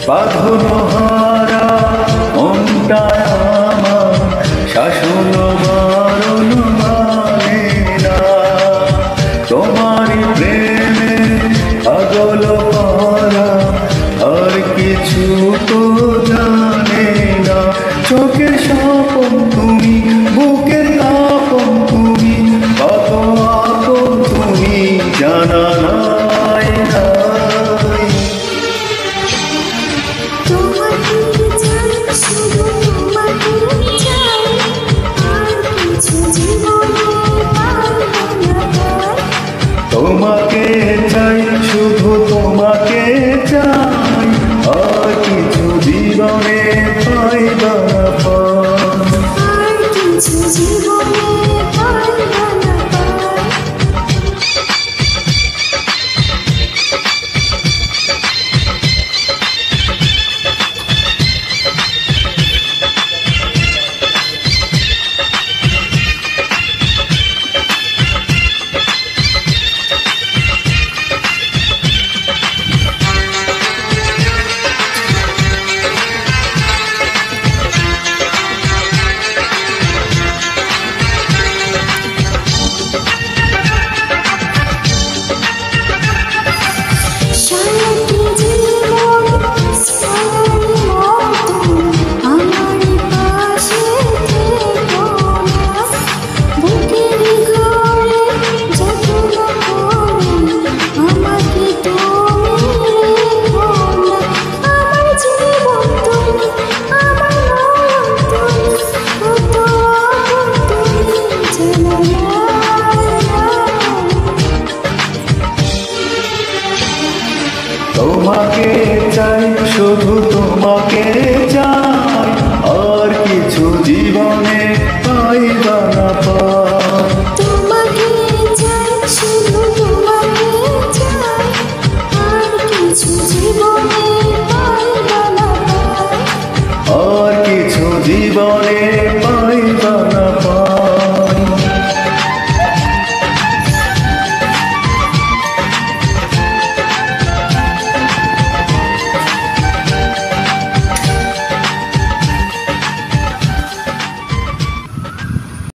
বাঁধনহারা মনটায় আমার শাসন বারণ মানে না। তোমারই প্রেমে পাগল পারা আর কিছু তো জানে না। চোখের স্বপন তুমি, বুকের আপন তুমি, কত আপন তুমি জানা নাই নাই। তোমাকে চাই, শুধু তোমাকে চাই, আর কিছু জীবনে পাইবা না তোমাকে চাই, শুধু তোমাকে চাই, আর কিছু জীবনে পাইবা না।